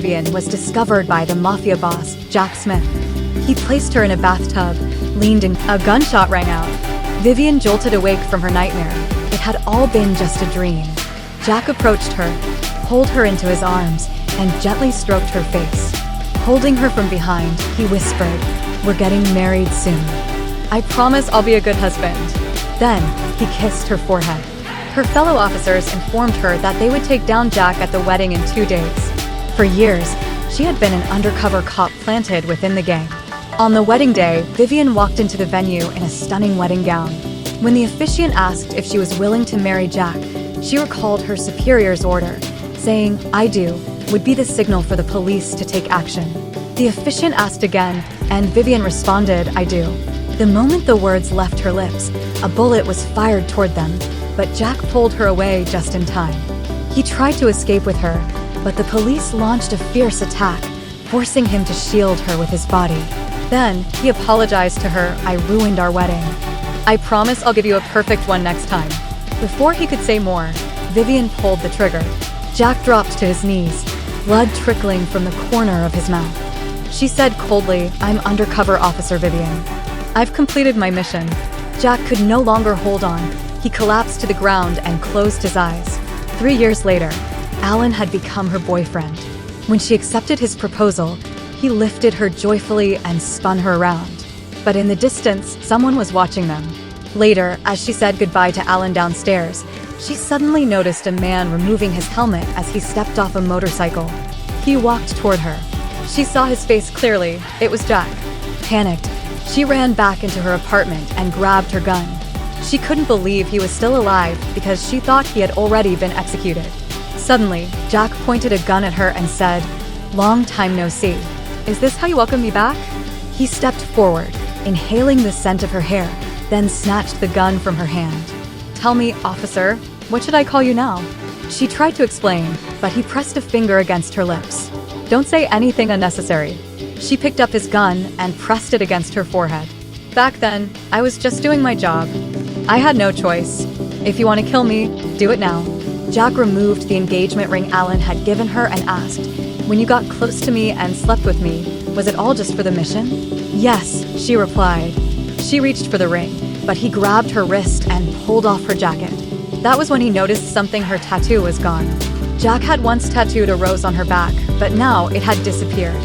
Vivian was discovered by the mafia boss, Jack Smith. He placed her in a bathtub, leaned in. A gunshot rang out. Vivian jolted awake from her nightmare. It had all been just a dream. Jack approached her, pulled her into his arms, and gently stroked her face. Holding her from behind, he whispered, "We're getting married soon. I promise I'll be a good husband." Then, he kissed her forehead. Her fellow officers informed her that they would take down Jack at the wedding in 2 days. For years, she had been an undercover cop planted within the gang. On the wedding day, Vivian walked into the venue in a stunning wedding gown. When the officiant asked if she was willing to marry Jack, she recalled her superior's order, saying, "I do," would be the signal for the police to take action. The officiant asked again, and Vivian responded, "I do." The moment the words left her lips, a bullet was fired toward them, but Jack pulled her away just in time. He tried to escape with her, but the police launched a fierce attack, forcing him to shield her with his body. Then, he apologized to her, "I ruined our wedding. I promise I'll give you a perfect one next time." Before he could say more, Vivian pulled the trigger. Jack dropped to his knees, blood trickling from the corner of his mouth. She said coldly, "I'm undercover officer Vivian. I've completed my mission." Jack could no longer hold on. He collapsed to the ground and closed his eyes. 3 years later, Alan had become her boyfriend. When she accepted his proposal, he lifted her joyfully and spun her around. But in the distance, someone was watching them. Later, as she said goodbye to Alan downstairs, she suddenly noticed a man removing his helmet as he stepped off a motorcycle. He walked toward her. She saw his face clearly. It was Jack. Panicked, she ran back into her apartment and grabbed her gun. She couldn't believe he was still alive because she thought he had already been executed. Suddenly, Jack pointed a gun at her and said, "Long time no see. Is this how you welcome me back?" He stepped forward, inhaling the scent of her hair, then snatched the gun from her hand. "Tell me, officer, what should I call you now?" She tried to explain, but he pressed a finger against her lips. "Don't say anything unnecessary." She picked up his gun and pressed it against her forehead. "Back then, I was just doing my job. I had no choice. If you want to kill me, do it now." Jack removed the engagement ring Alan had given her and asked, "When you got close to me and slept with me, was it all just for the mission?" "Yes," she replied. She reached for the ring, but he grabbed her wrist and pulled off her jacket. That was when he noticed something. Her tattoo was gone. Jack had once tattooed a rose on her back, but now it had disappeared.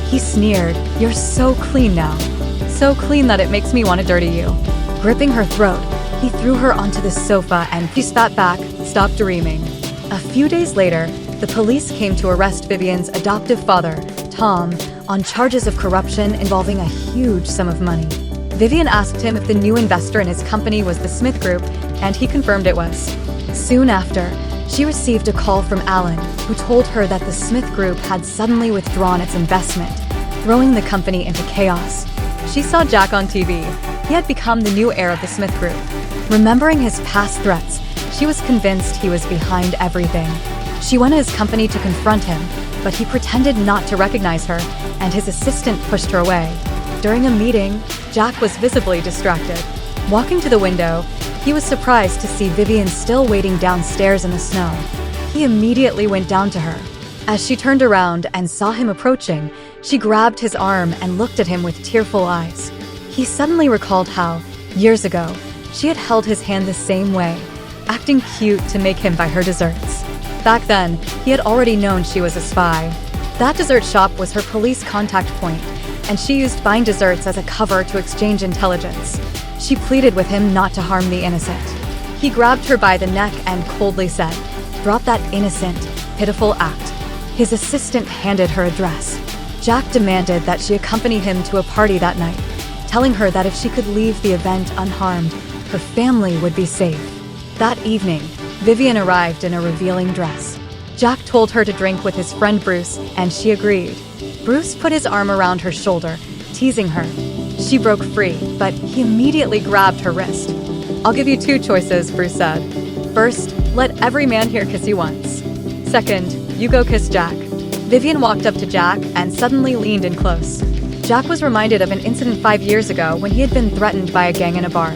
He sneered, "You're so clean now. So clean that it makes me want to dirty you." Gripping her throat, he threw her onto the sofa and she spat back, "Stop dreaming." A few days later, the police came to arrest Vivian's adoptive father, Tom, on charges of corruption involving a huge sum of money. Vivian asked him if the new investor in his company was the Smith Group, and he confirmed it was. Soon after, she received a call from Alan, who told her that the Smith Group had suddenly withdrawn its investment, throwing the company into chaos. She saw Jack on TV. He had become the new heir of the Smith Group. Remembering his past threats, she was convinced he was behind everything. She went to his company to confront him, but he pretended not to recognize her, and his assistant pushed her away. During a meeting, Jack was visibly distracted. Walking to the window, he was surprised to see Vivian still waiting downstairs in the snow. He immediately went down to her. As she turned around and saw him approaching, she grabbed his arm and looked at him with tearful eyes. He suddenly recalled how, years ago, she had held his hand the same way, acting cute to make him buy her desserts. Back then, he had already known she was a spy. That dessert shop was her police contact point, and she used buying desserts as a cover to exchange intelligence. She pleaded with him not to harm the innocent. He grabbed her by the neck and coldly said, "Drop that innocent, pitiful act." His assistant handed her a dress. Jack demanded that she accompany him to a party that night, telling her that if she could leave the event unharmed, her family would be safe. That evening, Vivian arrived in a revealing dress. Jack told her to drink with his friend Bruce, and she agreed. Bruce put his arm around her shoulder, teasing her. She broke free, but he immediately grabbed her wrist. "I'll give you 2 choices," Bruce said. "First, let every man here kiss you once. Second, you go kiss Jack." Vivian walked up to Jack and suddenly leaned in close. Jack was reminded of an incident 5 years ago when he had been threatened by a gang in a bar.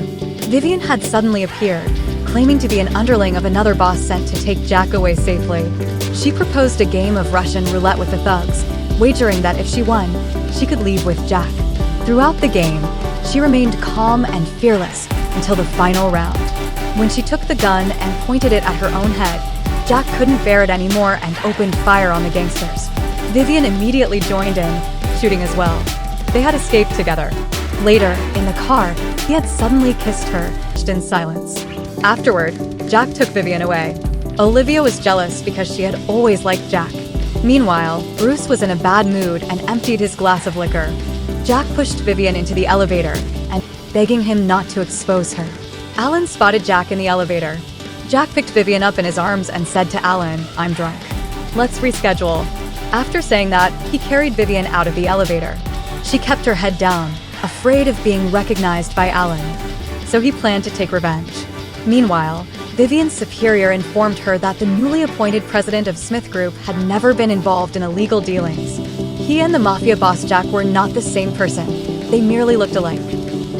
Vivian had suddenly appeared, claiming to be an underling of another boss sent to take Jack away safely. She proposed a game of Russian roulette with the thugs, wagering that if she won, she could leave with Jack. Throughout the game, she remained calm and fearless until the final round. When she took the gun and pointed it at her own head, Jack couldn't bear it anymore and opened fire on the gangsters. Vivian immediately joined in, shooting as well. They had escaped together. Later, in the car, he had suddenly kissed her, in silence. Afterward, Jack took Vivian away. Olivia was jealous because she had always liked Jack. Meanwhile, Bruce was in a bad mood and emptied his glass of liquor. Jack pushed Vivian into the elevator and begging him not to expose her. Alan spotted Jack in the elevator. Jack picked Vivian up in his arms and said to Alan, "I'm drunk. Let's reschedule." After saying that, he carried Vivian out of the elevator. She kept her head down, afraid of being recognized by Alan. So he planned to take revenge. Meanwhile, Vivian's superior informed her that the newly appointed president of Smith Group had never been involved in illegal dealings. He and the mafia boss Jack were not the same person. They merely looked alike.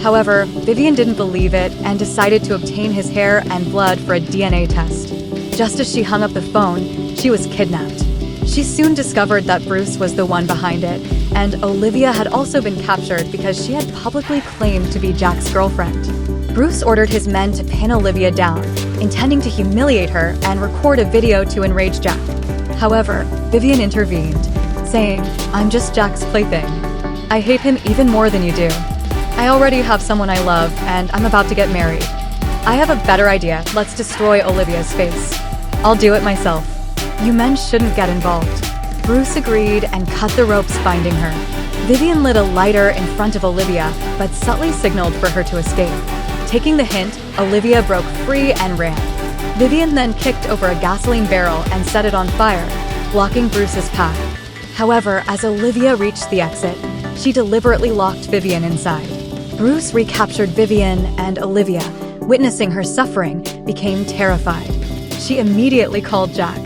However, Vivian didn't believe it and decided to obtain his hair and blood for a DNA test. Just as she hung up the phone, she was kidnapped. She soon discovered that Bruce was the one behind it, and Olivia had also been captured because she had publicly claimed to be Jack's girlfriend. Bruce ordered his men to pin Olivia down, intending to humiliate her and record a video to enrage Jack. However, Vivian intervened, saying, "I'm just Jack's plaything. I hate him even more than you do. I already have someone I love, and I'm about to get married. I have a better idea. Let's destroy Olivia's face. I'll do it myself. You men shouldn't get involved." Bruce agreed and cut the ropes binding her. Vivian lit a lighter in front of Olivia, but subtly signaled for her to escape. Taking the hint, Olivia broke free and ran. Vivian then kicked over a gasoline barrel and set it on fire, blocking Bruce's path. However, as Olivia reached the exit, she deliberately locked Vivian inside. Bruce recaptured Vivian, and Olivia, witnessing her suffering, became terrified. She immediately called Jack.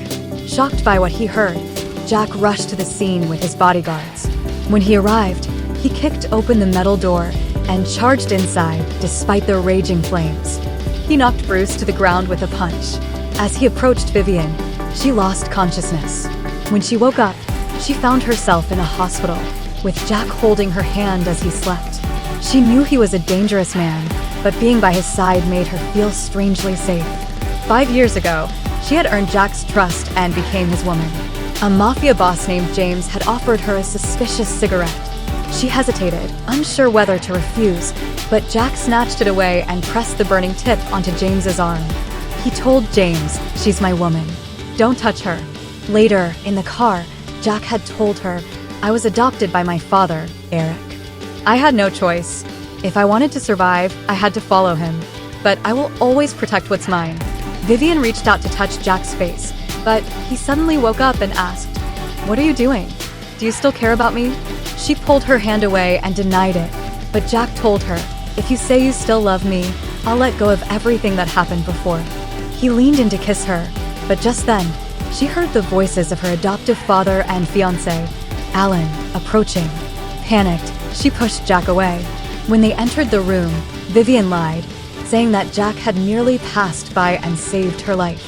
Shocked by what he heard, Jack rushed to the scene with his bodyguards. When he arrived, he kicked open the metal door and charged inside despite the raging flames. He knocked Bruce to the ground with a punch. As he approached Vivian, she lost consciousness. When she woke up, she found herself in a hospital, with Jack holding her hand as he slept. She knew he was a dangerous man, but being by his side made her feel strangely safe. 5 years ago, she had earned Jack's trust and became his woman. A mafia boss named James had offered her a suspicious cigarette. She hesitated, unsure whether to refuse, but Jack snatched it away and pressed the burning tip onto James's arm. He told James, "She's my woman. Don't touch her." Later, in the car, Jack had told her, "I was adopted by my father, Eric. I had no choice. If I wanted to survive, I had to follow him. But I will always protect what's mine." Vivian reached out to touch Jack's face, but he suddenly woke up and asked, "What are you doing? Do you still care about me?" She pulled her hand away and denied it, but Jack told her, "If you say you still love me, I'll let go of everything that happened before." He leaned in to kiss her, but just then, she heard the voices of her adoptive father and fiancé, Alan, approaching. Panicked, she pushed Jack away. When they entered the room, Vivian lied, saying that Jack had merely passed by and saved her life.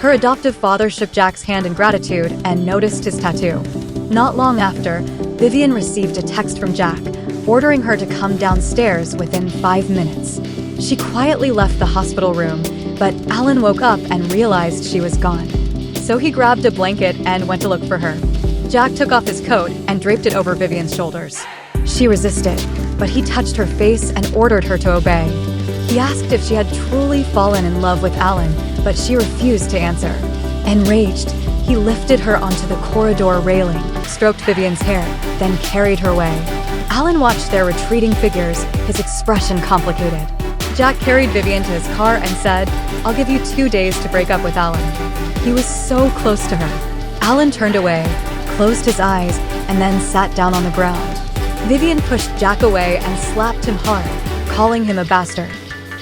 Her adoptive father shook Jack's hand in gratitude and noticed his tattoo. Not long after, Vivian received a text from Jack, ordering her to come downstairs within 5 minutes. She quietly left the hospital room, but Alan woke up and realized she was gone. So he grabbed a blanket and went to look for her. Jack took off his coat and draped it over Vivian's shoulders. She resisted, but he touched her face and ordered her to obey. He asked if she had truly fallen in love with Alan, but she refused to answer. Enraged, he lifted her onto the corridor railing, stroked Vivian's hair, then carried her away. Alan watched their retreating figures, his expression complicated. Jack carried Vivian to his car and said, "I'll give you 2 days to break up with Alan." He was so close to her. Alan turned away, closed his eyes, and then sat down on the ground. Vivian pushed Jack away and slapped him hard, calling him a bastard.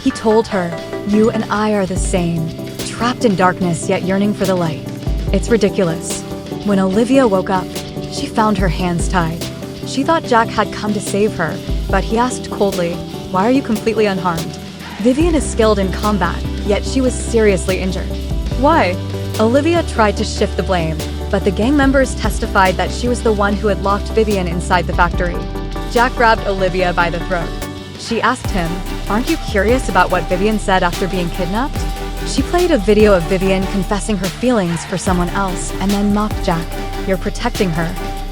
He told her, "You and I are the same, trapped in darkness yet yearning for the light." It's ridiculous. When Olivia woke up, she found her hands tied. She thought Jack had come to save her, but he asked coldly, "Why are you completely unharmed?" Vivian is skilled in combat, yet she was seriously injured. Why? Olivia tried to shift the blame, but the gang members testified that she was the one who had locked Vivian inside the factory. Jack grabbed Olivia by the throat. She asked him, "Aren't you curious about what Vivian said after being kidnapped?" She played a video of Vivian confessing her feelings for someone else and then mocked Jack. "You're protecting her,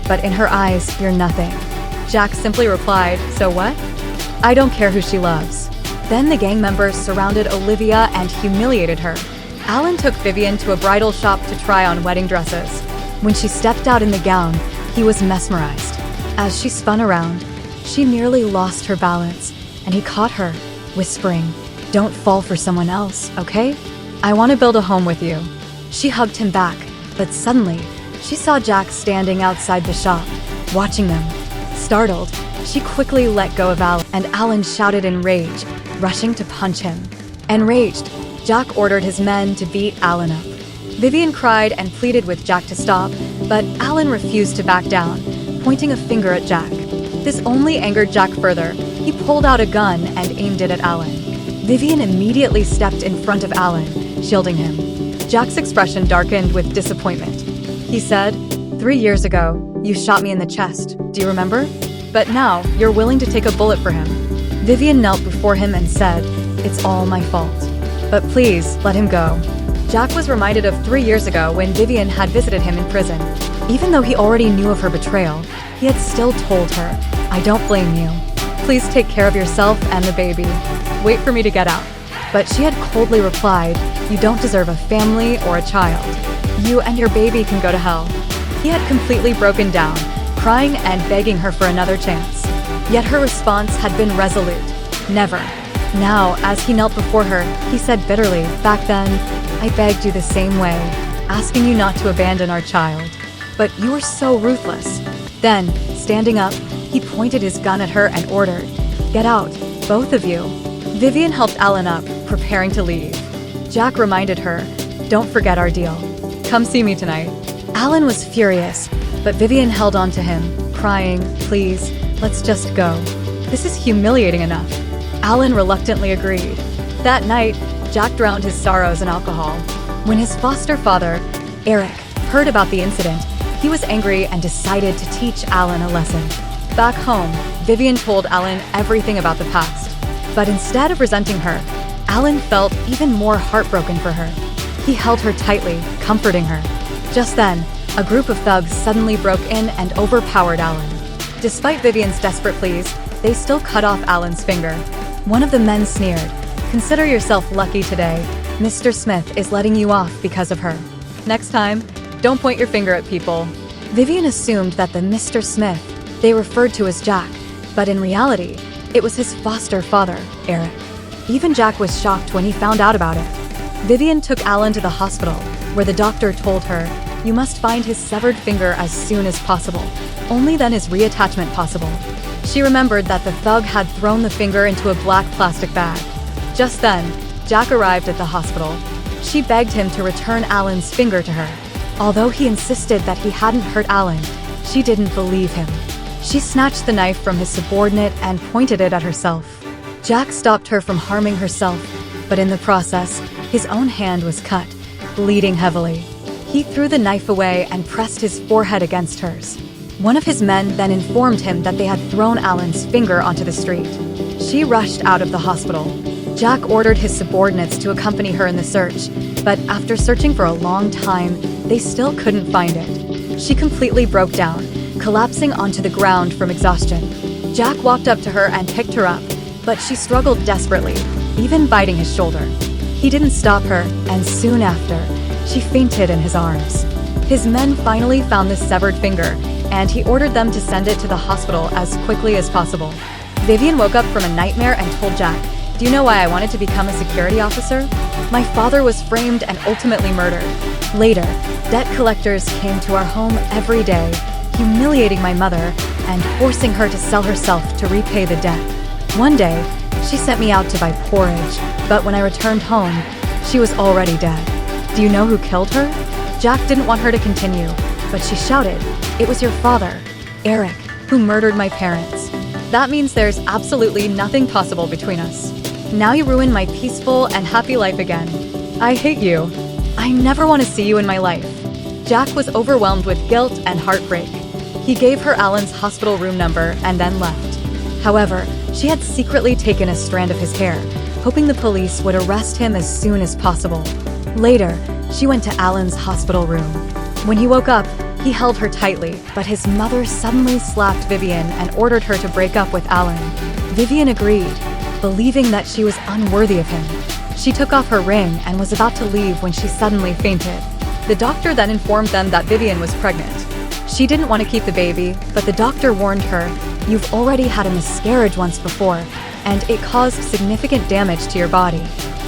but in her eyes, you're nothing." Jack simply replied, "So what? I don't care who she loves." Then the gang members surrounded Olivia and humiliated her. Alan took Vivian to a bridal shop to try on wedding dresses. When she stepped out in the gown, he was mesmerized. As she spun around, she nearly lost her balance, and he caught her, whispering, "Don't fall for someone else, okay? I want to build a home with you." She hugged him back, but suddenly, she saw Jack standing outside the shop, watching them. Startled, she quickly let go of Alan, and Alan shouted in rage, rushing to punch him. Enraged, Jack ordered his men to beat Alan up. Vivian cried and pleaded with Jack to stop, but Alan refused to back down, pointing a finger at Jack. This only angered Jack further. He pulled out a gun and aimed it at Alan. Vivian immediately stepped in front of Alan, shielding him. Jack's expression darkened with disappointment. He said, "3 years ago, you shot me in the chest, do you remember? But now, you're willing to take a bullet for him." Vivian knelt before him and said, "It's all my fault. But please, let him go." Jack was reminded of 3 years ago when Vivian had visited him in prison. Even though he already knew of her betrayal, he had still told her, "I don't blame you. Please take care of yourself and the baby. Wait for me to get out." But she had coldly replied, "You don't deserve a family or a child. You and your baby can go to hell." He had completely broken down, crying and begging her for another chance. Yet her response had been resolute. Never. Now, as he knelt before her, he said bitterly, "Back then, I begged you the same way, asking you not to abandon our child. But you were so ruthless." Then, standing up, he pointed his gun at her and ordered, "Get out, both of you." Vivian helped Alan up, preparing to leave. Jack reminded her, "Don't forget our deal. Come see me tonight." Alan was furious, but Vivian held on to him, crying, "Please, let's just go. This is humiliating enough." Alan reluctantly agreed. That night, Jack drowned his sorrows in alcohol. When his foster father, Eric, heard about the incident, he was angry and decided to teach Alan a lesson. Back home, Vivian told Alan everything about the past. But instead of resenting her, Alan felt even more heartbroken for her. He held her tightly, comforting her. Just then, a group of thugs suddenly broke in and overpowered Alan. Despite Vivian's desperate pleas, they still cut off Alan's finger. One of the men sneered, "Consider yourself lucky today. Mr. Smith is letting you off because of her. Next time, don't point your finger at people." Vivian assumed that the Mr. Smith they referred to as Jack, but in reality, it was his foster father, Eric. Even Jack was shocked when he found out about it. Vivian took Alan to the hospital, where the doctor told her, "You must find his severed finger as soon as possible. Only then is reattachment possible." She remembered that the thug had thrown the finger into a black plastic bag. Just then, Jack arrived at the hospital. She begged him to return Alan's finger to her. Although he insisted that he hadn't hurt Alan, she didn't believe him. She snatched the knife from his subordinate and pointed it at herself. Jack stopped her from harming herself, but in the process, his own hand was cut, bleeding heavily. He threw the knife away and pressed his forehead against hers. One of his men then informed him that they had thrown Alan's finger onto the street. She rushed out of the hospital. Jack ordered his subordinates to accompany her in the search, but after searching for a long time, they still couldn't find it. She completely broke down, collapsing onto the ground from exhaustion. Jack walked up to her and picked her up, but she struggled desperately, even biting his shoulder. He didn't stop her, and soon after, she fainted in his arms. His men finally found the severed finger, and he ordered them to send it to the hospital as quickly as possible. Vivian woke up from a nightmare and told Jack, "Do you know why I wanted to become a security officer? My father was framed and ultimately murdered. Later, debt collectors came to our home every day, humiliating my mother and forcing her to sell herself to repay the debt. One day, she sent me out to buy porridge, but when I returned home, she was already dead. Do you know who killed her?" Jack didn't want her to continue, but she shouted, "It was your father, Eric, who murdered my parents. That means there's absolutely nothing possible between us." Now you ruined my peaceful and happy life again. I hate you. I never want to see you in my life." Jack was overwhelmed with guilt and heartbreak. He gave her Alan's hospital room number and then left. However, she had secretly taken a strand of his hair, hoping the police would arrest him as soon as possible. Later, she went to Alan's hospital room. When he woke up, he held her tightly, but his mother suddenly slapped Vivian and ordered her to break up with Alan. Vivian agreed, believing that she was unworthy of him. She took off her ring and was about to leave when she suddenly fainted. The doctor then informed them that Vivian was pregnant. She didn't want to keep the baby, but the doctor warned her, "You've already had a miscarriage once before, and it caused significant damage to your body.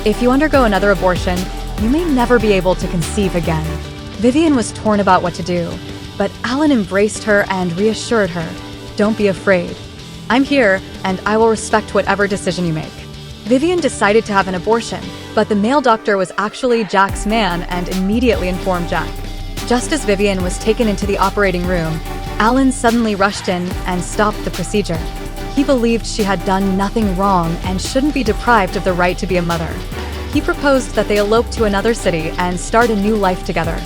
If you undergo another abortion, you may never be able to conceive again." Vivian was torn about what to do, but Alan embraced her and reassured her, "Don't be afraid. I'm here, and I will respect whatever decision you make." Vivian decided to have an abortion, but the male doctor was actually Jack's man and immediately informed Jack. Just as Vivian was taken into the operating room, Alan suddenly rushed in and stopped the procedure. He believed she had done nothing wrong and shouldn't be deprived of the right to be a mother. He proposed that they elope to another city and start a new life together.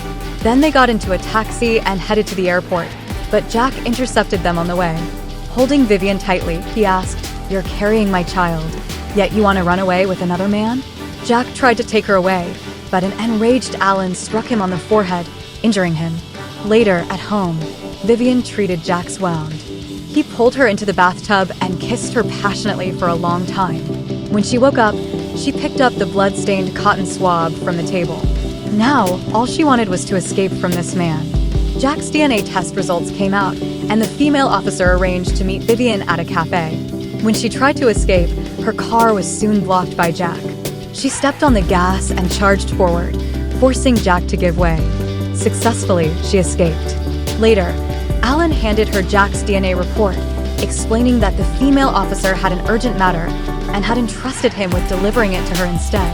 Then they got into a taxi and headed to the airport, but Jack intercepted them on the way. Holding Vivian tightly, he asked, "You're carrying my child, yet you want to run away with another man?" Jack tried to take her away, but an enraged Alan struck him on the forehead, injuring him. Later, at home, Vivian treated Jack's wound. He pulled her into the bathtub and kissed her passionately for a long time. When she woke up, she picked up the blood-stained cotton swab from the table. Now, all she wanted was to escape from this man. Jack's DNA test results came out, and the female officer arranged to meet Vivian at a cafe. When she tried to escape, her car was soon blocked by Jack. She stepped on the gas and charged forward, forcing Jack to give way. Successfully, she escaped. Later, Alan handed her Jack's DNA report, explaining that the female officer had an urgent matter and had entrusted him with delivering it to her instead.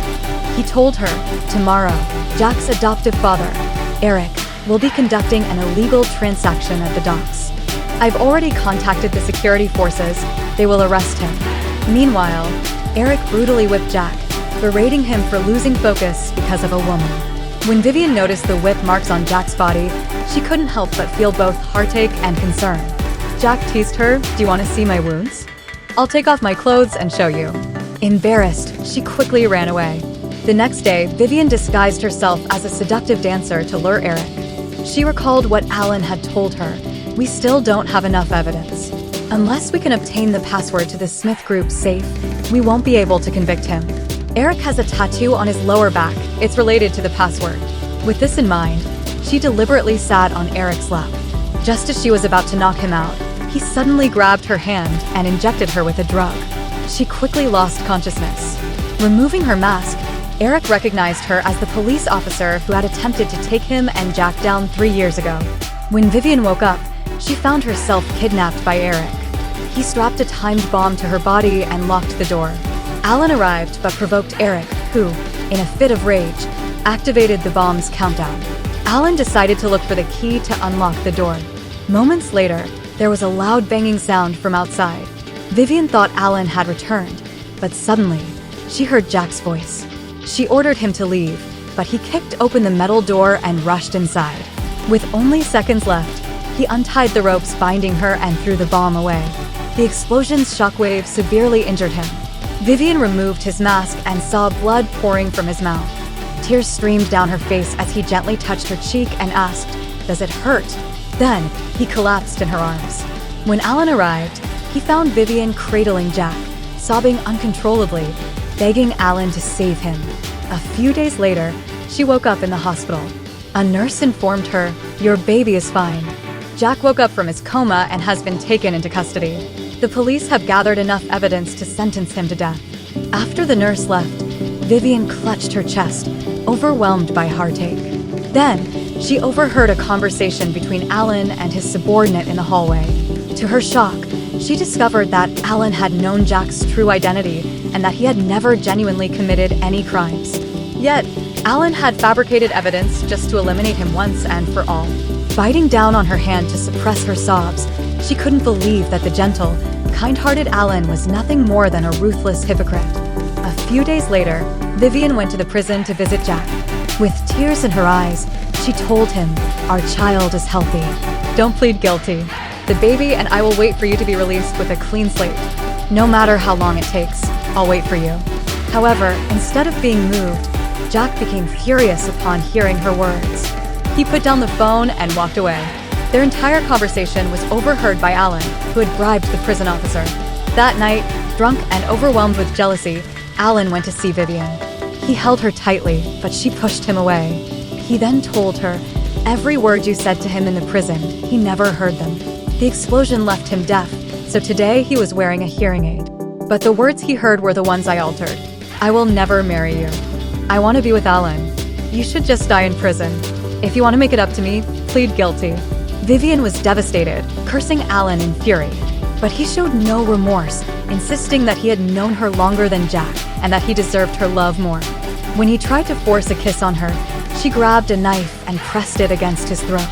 He told her, "Tomorrow, Jack's adoptive father, Eric, will be conducting an illegal transaction at the docks. I've already contacted the security forces. They will arrest him." Meanwhile, Eric brutally whipped Jack, berating him for losing focus because of a woman. When Vivian noticed the whip marks on Jack's body, she couldn't help but feel both heartache and concern. Jack teased her, "Do you want to see my wounds? I'll take off my clothes and show you." Embarrassed, she quickly ran away. The next day, Vivian disguised herself as a seductive dancer to lure Eric. She recalled what Alan had told her, "We still don't have enough evidence. Unless we can obtain the password to the Smith Group's safe, we won't be able to convict him." Eric has a tattoo on his lower back. It's related to the password. With this in mind, she deliberately sat on Eric's lap. Just as she was about to knock him out, he suddenly grabbed her hand and injected her with a drug. She quickly lost consciousness. Removing her mask, Eric recognized her as the police officer who had attempted to take him and Jack down 3 years ago. When Vivian woke up, she found herself kidnapped by Eric. He strapped a timed bomb to her body and locked the door. Alan arrived but provoked Eric, who, in a fit of rage, activated the bomb's countdown. Alan decided to look for the key to unlock the door. Moments later, there was a loud banging sound from outside. Vivian thought Alan had returned, but suddenly, she heard Jack's voice. She ordered him to leave, but he kicked open the metal door and rushed inside. With only seconds left, he untied the ropes binding her and threw the bomb away. The explosion's shockwave severely injured him. Vivian removed his mask and saw blood pouring from his mouth. Tears streamed down her face as he gently touched her cheek and asked, "Does it hurt?" Then, he collapsed in her arms. When Alan arrived, he found Vivian cradling Jack, sobbing uncontrollably, begging Alan to save him. A few days later, she woke up in the hospital. A nurse informed her, "Your baby is fine." Jack woke up from his coma and has been taken into custody. The police have gathered enough evidence to sentence him to death. After the nurse left, Vivian clutched her chest, overwhelmed by heartache. Then, she overheard a conversation between Alan and his subordinate in the hallway. To her shock, she discovered that Alan had known Jack's true identity and that he had never genuinely committed any crimes. Yet, Alan had fabricated evidence just to eliminate him once and for all. Biting down on her hand to suppress her sobs, she couldn't believe that the gentle, kind-hearted Alan was nothing more than a ruthless hypocrite. A few days later, Vivian went to the prison to visit Jack. With tears in her eyes, she told him, "Our child is healthy. Don't plead guilty. The baby and I will wait for you to be released with a clean slate. No matter how long it takes, I'll wait for you." However, instead of being moved, Jack became furious upon hearing her words. He put down the phone and walked away. Their entire conversation was overheard by Alan, who had bribed the prison officer. That night, drunk and overwhelmed with jealousy, Alan went to see Vivian. He held her tightly, but she pushed him away. He then told her, "Every word you said to him in the prison, he never heard them. The explosion left him deaf, so today he was wearing a hearing aid. But the words he heard were the ones I altered. I will never marry you. I want to be with Alan. You should just die in prison. If you want to make it up to me, plead guilty." Vivian was devastated, cursing Alan in fury. But he showed no remorse, insisting that he had known her longer than Jack and that he deserved her love more. When he tried to force a kiss on her, she grabbed a knife and pressed it against his throat.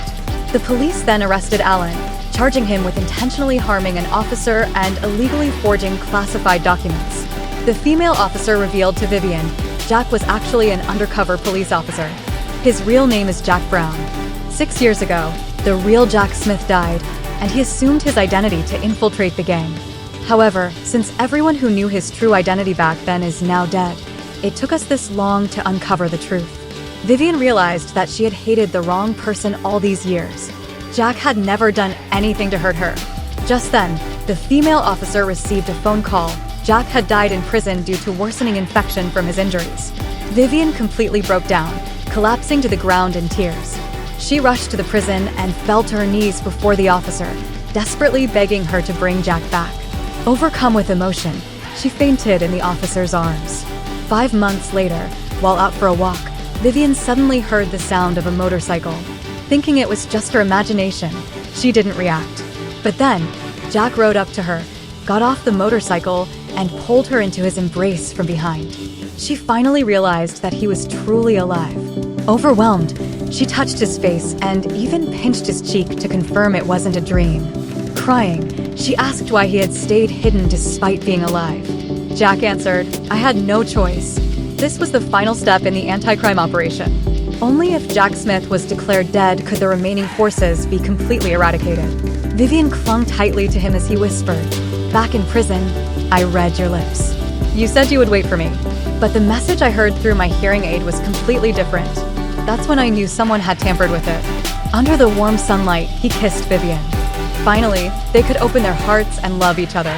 The police then arrested Alan, charging him with intentionally harming an officer and illegally forging classified documents. The female officer revealed to Vivian Jack was actually an undercover police officer. His real name is Jack Brown. 6 years ago, the real Jack Smith died, and he assumed his identity to infiltrate the gang. However, since everyone who knew his true identity back then is now dead, it took us this long to uncover the truth. Vivian realized that she had hated the wrong person all these years. Jack had never done anything to hurt her. Just then, the female officer received a phone call. Jack had died in prison due to worsening infection from his injuries. Vivian completely broke down, collapsing to the ground in tears. She rushed to the prison and fell to her knees before the officer, desperately begging her to bring Jack back. Overcome with emotion, she fainted in the officer's arms. 5 months later, while out for a walk, Vivian suddenly heard the sound of a motorcycle. Thinking it was just her imagination, she didn't react. But then, Jack rode up to her, got off the motorcycle, and pulled her into his embrace from behind. She finally realized that he was truly alive. Overwhelmed, she touched his face and even pinched his cheek to confirm it wasn't a dream. Crying, she asked why he had stayed hidden despite being alive. Jack answered, "I had no choice. This was the final step in the anti-crime operation. Only if Jack Smith was declared dead could the remaining forces be completely eradicated." Vivian clung tightly to him as he whispered, "Back in prison, I read your lips. You said you would wait for me, but the message I heard through my hearing aid was completely different." That's when I knew someone had tampered with it. Under the warm sunlight, he kissed Vivian. Finally, they could open their hearts and love each other.